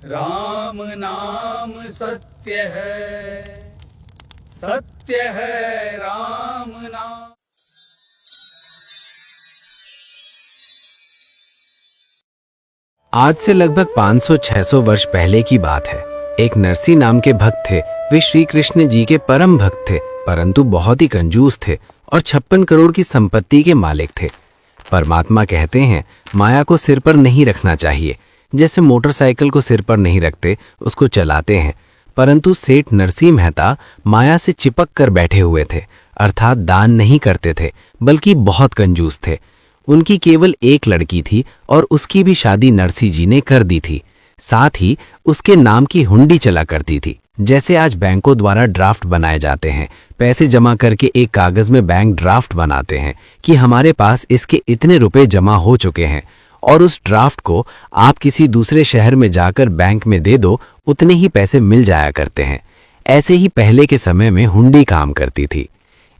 राम नाम सत्य है राम नाम। आज से लगभग 500-600 वर्ष पहले की बात है। एक नरसी नाम के भक्त थे। वे श्री कृष्ण जी के परम भक्त थे, परंतु बहुत ही कंजूस थे और 56 करोड़ की संपत्ति के मालिक थे। परमात्मा कहते हैं, माया को सिर पर नहीं रखना चाहिए। जैसे मोटरसाइकिल को सिर पर नहीं रखते, उसको चलाते हैं। परंतु सेठ नरसी मेहता माया से चिपक कर बैठे हुए थे, अर्थात दान नहीं करते थे, बल्कि बहुत कंजूस थे। उनकी केवल एक लड़की थी और उसकी भी शादी नरसी जी ने कर दी थी। साथ ही उसके नाम की हुंडी चला करती थी। जैसे आज बैंकों द्वारा ड्राफ्ट बनाए जाते हैं, पैसे जमा करके एक कागज में बैंक ड्राफ्ट बनाते हैं कि हमारे पास इसके इतने रुपए जमा हो चुके हैं, और उस ड्राफ्ट को आप किसी दूसरे शहर में जाकर बैंक में दे दो, उतने ही पैसे मिल जाया करते हैं। ऐसे ही पहले के समय में हुंडी काम करती थी।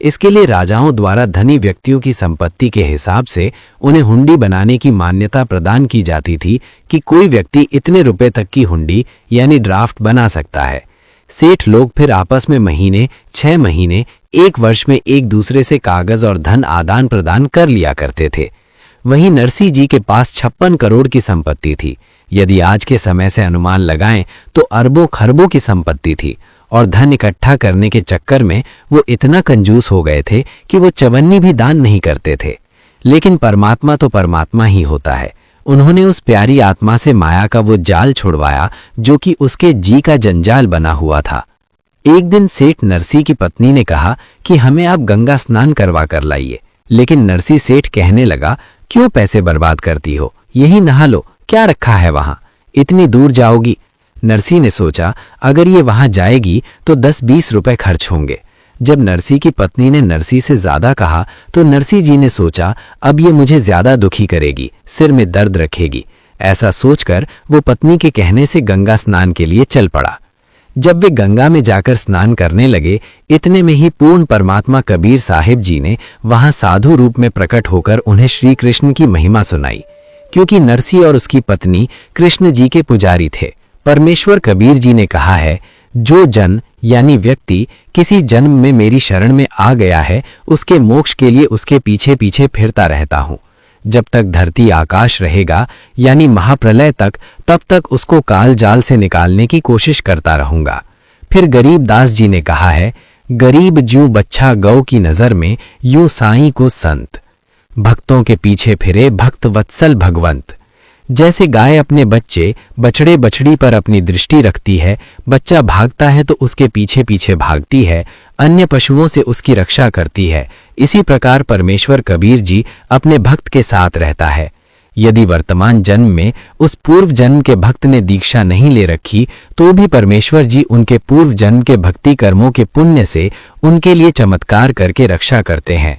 इसके लिए राजाओं द्वारा धनी व्यक्तियों की संपत्ति के हिसाब से उन्हें हुंडी बनाने की मान्यता प्रदान की जाती थी कि कोई व्यक्ति इतने रुपए तक की हुंडी यानी ड्राफ्ट बना सकता है। सेठ लोग फिर आपस में महीने, 6 महीने, 1 वर्ष में एक दूसरे से कागज और धन आदान प्रदान कर लिया करते थे। वहीं नरसी जी के पास 56 करोड़ की संपत्ति थी। यदि आज के समय से अनुमान लगाएं तो अरबों खरबों की संपत्ति थी, और धन इकट्ठा करने के चक्कर में वो इतना कंजूस हो गए थे कि वो चवन्नी भी दान नहीं करते थे। लेकिन परमात्मा तो परमात्मा ही होता है। उन्होंने उस प्यारी आत्मा से माया का वो जाल छुड़वाया जो कि उसके जी का जंजाल बना हुआ था। एक दिन सेठ नरसी की पत्नी ने कहा कि हमें आप गंगा स्नान करवा कर लाइए। लेकिन नरसी सेठ कहने लगा, क्यों पैसे बर्बाद करती हो, यही नहा लो, क्या रखा है वहां, इतनी दूर जाओगी। नरसी ने सोचा, अगर ये वहां जाएगी तो 10-20 रुपए खर्च होंगे। जब नरसी की पत्नी ने नरसी से ज्यादा कहा तो नरसी जी ने सोचा, अब ये मुझे ज्यादा दुखी करेगी, सिर में दर्द रखेगी। ऐसा सोचकर वो पत्नी के कहने से गंगा स्नान के लिए चल पड़ा। जब वे गंगा में जाकर स्नान करने लगे, इतने में ही पूर्ण परमात्मा कबीर साहिब जी ने वहां साधु रूप में प्रकट होकर उन्हें श्री कृष्ण की महिमा सुनाई। क्योंकि नरसी और उसकी पत्नी कृष्ण जी के पुजारी थे, परमेश्वर कबीर जी ने कहा है, जो जन यानी व्यक्ति किसी जन्म में मेरी शरण में आ गया है, उसके मोक्ष के लिए उसके पीछे पीछे फिरता रहता हूं। जब तक धरती आकाश रहेगा यानी महाप्रलय तक, तब तक उसको काल जाल से निकालने की कोशिश करता रहूंगा। फिर गरीब दास जी ने कहा है, गरीब ज्यों बच्चा गौ की नजर में, यूं साईं को संत। भक्तों के पीछे फिरे भक्त वत्सल भगवंत। जैसे गाय अपने बच्चे बछड़े बछड़ी पर अपनी दृष्टि रखती है, बच्चा भागता है तो उसके पीछे पीछे भागती है, अन्य पशुओं से उसकी रक्षा करती है। इसी प्रकार परमेश्वर कबीर जी अपने भक्त के साथ रहता है। यदि वर्तमान जन्म में उस पूर्व जन्म के भक्त ने दीक्षा नहीं ले रखी, तो भी परमेश्वर जी उनके पूर्व जन्म के भक्ति कर्मों के पुण्य से उनके लिए चमत्कार करके रक्षा करते हैं।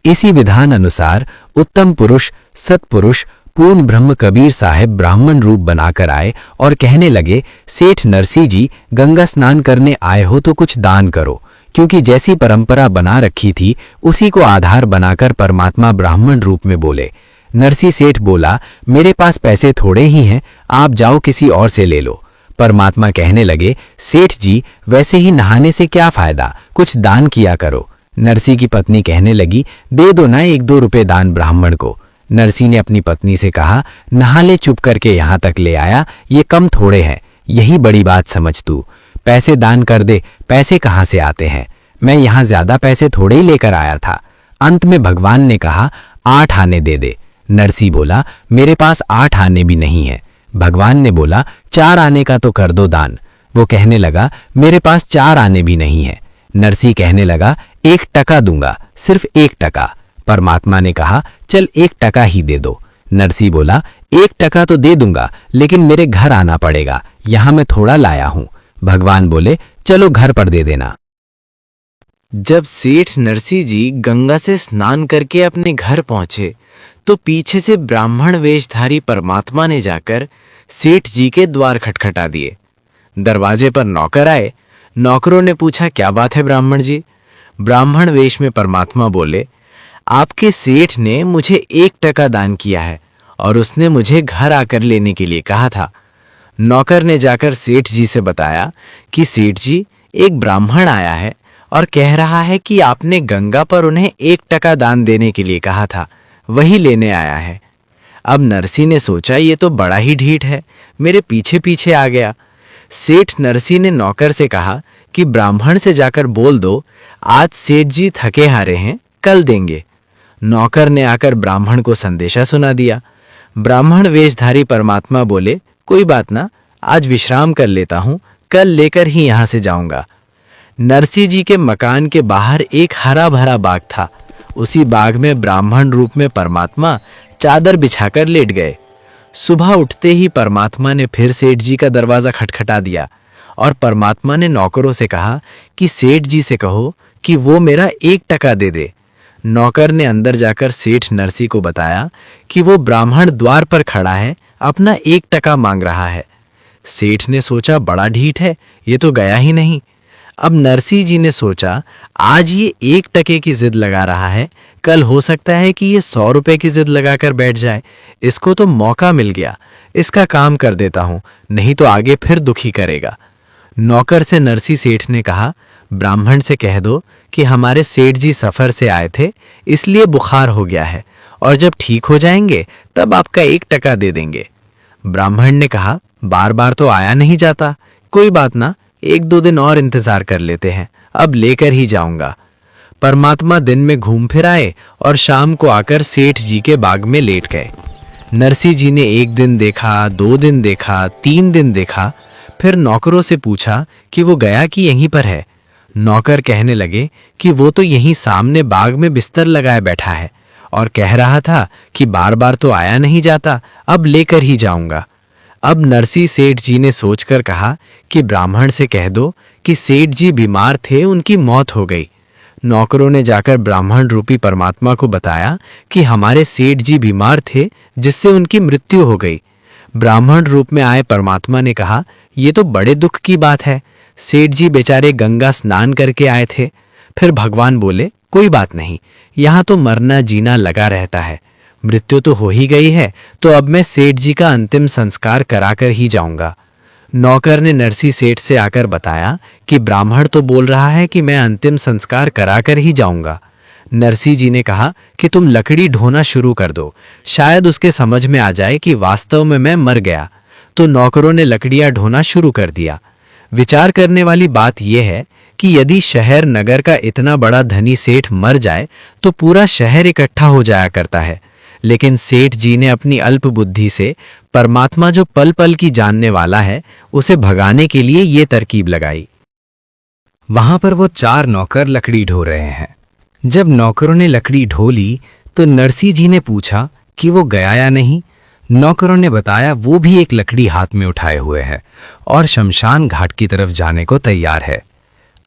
इसी विधान अनुसार उत्तम पुरुष, सत्पुरुष, पूर्ण ब्रह्म कबीर साहब ब्राह्मण रूप बनाकर आए और कहने लगे, सेठ नरसी जी, गंगा स्नान करने आए हो तो कुछ दान करो। क्योंकि जैसी परंपरा बना रखी थी, उसी को आधार बनाकर परमात्मा ब्राह्मण रूप में बोले। नरसी सेठ बोला, मेरे पास पैसे थोड़े ही हैं, आप जाओ किसी और से ले लो। परमात्मा कहने लगे, सेठ जी, वैसे ही नहाने से क्या फायदा, कुछ दान किया करो। नरसी की पत्नी कहने लगी, दे दो ना 1-2 रुपए दान ब्राह्मण को। नरसी ने अपनी पत्नी से कहा, नहा ले, चुप करके यहां तक ले आया, ये कम थोड़े हैं, यही बड़ी बात समझ तू। पैसे दान कर दे, पैसे कहां से आते हैं, मैं यहां ज्यादा पैसे थोड़े ही लेकर आया था। अंत में भगवान ने कहा, 8 आने दे दे। नरसी बोला, मेरे पास 8 आने भी नहीं है। भगवान ने बोला, 4 आने का तो कर दो दान। वो कहने लगा, मेरे पास 4 आने भी नहीं है। नरसी कहने लगा, 1 टका दूंगा, सिर्फ 1 टका। परमात्मा ने कहा, चल 1 टका ही दे दो। नरसी बोला, 1 टका तो दे दूंगा, लेकिन मेरे घर आना पड़ेगा, यहां मैं थोड़ा लाया हूं। भगवान बोले, चलो घर पर दे देना। जब सेठ नरसी जी गंगा से स्नान करके अपने घर पहुंचे, तो पीछे से ब्राह्मण वेशधारी परमात्मा ने जाकर सेठ जी के द्वार खटखटा दिए। दरवाजे पर नौकर आए। नौकरों ने पूछा, क्या बात है ब्राह्मण जी? ब्राह्मण वेश में परमात्मा बोले, आपके सेठ ने मुझे 1 टका दान किया है और उसने मुझे घर आकर लेने के लिए कहा था। नौकर ने जाकर सेठ जी से बताया कि सेठ जी, एक ब्राह्मण आया है और कह रहा है कि आपने गंगा पर उन्हें 1 टका दान देने के लिए कहा था, वही लेने आया है। अब नरसी ने सोचा ये तो बड़ा ही ढीठ है, मेरे पीछे पीछे आ गया। सेठ नरसी ने नौकर से कहा कि ब्राह्मण से जाकर बोल दो, आज सेठ जी थके हारे हैं, कल देंगे। नौकर ने आकर ब्राह्मण को संदेशा सुना दिया। ब्राह्मण वेशधारी परमात्मा बोले, कोई बात ना, आज विश्राम कर लेता हूं, कल लेकर ही यहां से जाऊंगा। नरसी जी के मकान के बाहर एक हरा भरा बाग था। उसी बाग में ब्राह्मण रूप में परमात्मा चादर बिछाकर लेट गए। सुबह उठते ही परमात्मा ने फिर सेठ जी का दरवाजा खटखटा दिया और परमात्मा ने नौकरों से कहा कि सेठ जी से कहो कि वो मेरा 1 टका दे दे। नौकर ने अंदर जाकर सेठ नरसी को बताया कि वो ब्राह्मण द्वार पर खड़ा है, अपना 1 टका मांग रहा है। सेठ ने सोचा बड़ा ढीठ है, ये तो गया ही नहीं। अब नरसी जी ने सोचा आज ये 1 टके की जिद लगा रहा है, कल हो सकता है कि ये 100 रुपए की जिद लगाकर बैठ जाए। इसको तो मौका मिल गया, इसका काम कर देता हूं, नहीं तो आगे फिर दुखी करेगा। नौकर से नरसी सेठ ने कहा, ब्राह्मण से कह दो कि हमारे सेठ जी सफर से आए थे, इसलिए बुखार हो गया है, और जब ठीक हो जाएंगे तब आपका 1 टका दे देंगे। ब्राह्मण ने कहा, बार बार तो आया नहीं जाता, कोई बात ना, 1-2 दिन और इंतजार कर लेते हैं, अब लेकर ही जाऊंगा। परमात्मा दिन में घूम फिर आए और शाम को आकर सेठ जी के बाग में लेट गए। नरसी जी ने 1 दिन देखा, 2 दिन देखा, 3 दिन देखा, फिर नौकरों से पूछा कि वो गया कि यहीं पर है। नौकर कहने लगे कि वो तो यहीं सामने बाग में बिस्तर लगाए बैठा है और कह रहा था कि बार बार तो आया नहीं जाता, अब लेकर ही जाऊंगा। अब नरसी सेठ जी ने सोचकर कहा कि ब्राह्मण से कह दो कि सेठ जी बीमार थे, उनकी मौत हो गई। नौकरों ने जाकर ब्राह्मण रूपी परमात्मा को बताया कि हमारे सेठ जी बीमार थे, जिससे उनकी मृत्यु हो गई। ब्राह्मण रूप में आए परमात्मा ने कहा, ये तो बड़े दुख की बात है, सेठ जी बेचारे गंगा स्नान करके आए थे। फिर भगवान बोले, कोई बात नहीं, यहाँ तो मरना जीना लगा रहता है, मृत्यु तो हो ही गई है, तो अब मैं सेठ जी का अंतिम संस्कार कराकर ही जाऊंगा। नौकर ने नरसी सेठ से आकर बताया कि ब्राह्मण तो बोल रहा है कि मैं अंतिम संस्कार कराकर ही जाऊंगा। नरसी जी ने कहा कि तुम लकड़ी ढोना शुरू कर दो, शायद उसके समझ में आ जाए कि वास्तव में मैं मर गया। तो नौकरों ने लकड़ियां ढोना शुरू कर दिया। विचार करने वाली बात यह है कि यदि शहर नगर का इतना बड़ा धनी सेठ मर जाए तो पूरा शहर इकट्ठा हो जाया करता है, लेकिन सेठ जी ने अपनी अल्प बुद्धि से परमात्मा जो पल पल की जानने वाला है, उसे भगाने के लिए ये तरकीब लगाई। वहां पर वो 4 नौकर लकड़ी ढो रहे हैं। जब नौकरों ने लकड़ी ढो ली तो नरसी जी ने पूछा कि वो गया या नहीं। नौकरों ने बताया वो भी एक लकड़ी हाथ में उठाए हुए है और शमशान घाट की तरफ जाने को तैयार है।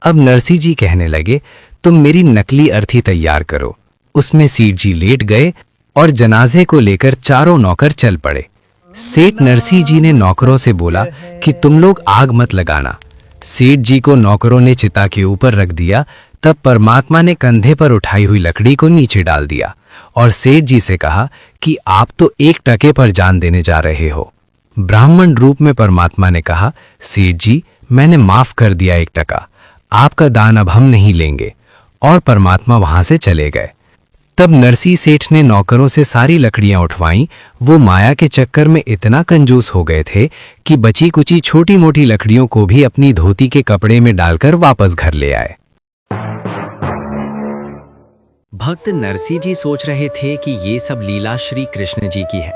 अब नरसी जी कहने लगे, तुम मेरी नकली अर्थी तैयार करो। उसमें सेठ जी लेट गए और जनाजे को लेकर चारों नौकर चल पड़े। सेठ नरसी जी ने नौकरों से बोला कि तुम लोग आग मत लगाना। सेठ जी को नौकरों ने चिता के ऊपर रख दिया। तब परमात्मा ने कंधे पर उठाई हुई लकड़ी को नीचे डाल दिया और सेठ जी से कहा कि आप तो 1 टके पर जान देने जा रहे हो। ब्राह्मण रूप में परमात्मा ने कहा, सेठ जी, मैंने माफ कर दिया 1 टका, आपका दान अब हम नहीं लेंगे। और परमात्मा वहां से चले गए। तब नरसी सेठ ने नौकरों से सारी लकड़ियां उठवाईं। वो माया के चक्कर में इतना कंजूस हो गए थे कि बची कुची छोटी मोटी लकड़ियों को भी अपनी धोती के कपड़े में डालकर वापस घर ले आए। भक्त नरसी जी सोच रहे थे कि ये सब लीला श्री कृष्ण जी की है,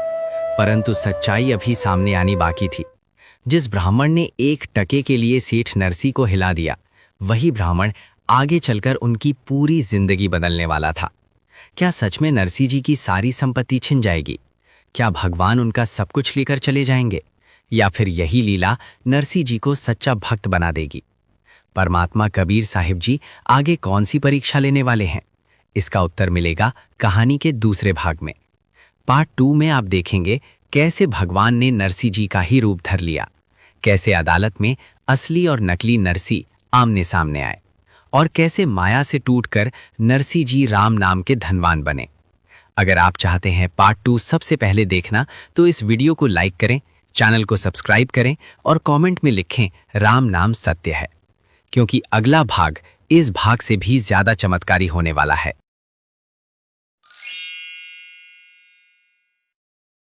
परंतु सच्चाई अभी सामने आनी बाकी थी। जिस ब्राह्मण ने 1 टके के लिए सेठ नरसी को हिला दिया, वही ब्राह्मण आगे चलकर उनकी पूरी जिंदगी बदलने वाला था। क्या सच में नरसी जी की सारी संपत्ति छिन जाएगी? क्या भगवान उनका सब कुछ लेकर चले जाएंगे? या फिर यही लीला नरसी जी को सच्चा भक्त बना देगी? परमात्मा कबीर साहिब जी आगे कौन सी परीक्षा लेने वाले हैं? इसका उत्तर मिलेगा कहानी के दूसरे भाग में। पार्ट 2 में आप देखेंगे कैसे भगवान ने नरसी जी का ही रूप धर लिया, कैसे अदालत में असली और नकली नरसी आमने सामने आए और कैसे माया से टूटकर नरसी जी राम नाम के धनवान बने। अगर आप चाहते हैं पार्ट 2 सबसे पहले देखना तो इस वीडियो को लाइक करें, चैनल को सब्सक्राइब करें और कमेंट में लिखें राम नाम सत्य है, क्योंकि अगला भाग इस भाग से भी ज्यादा चमत्कारी होने वाला है।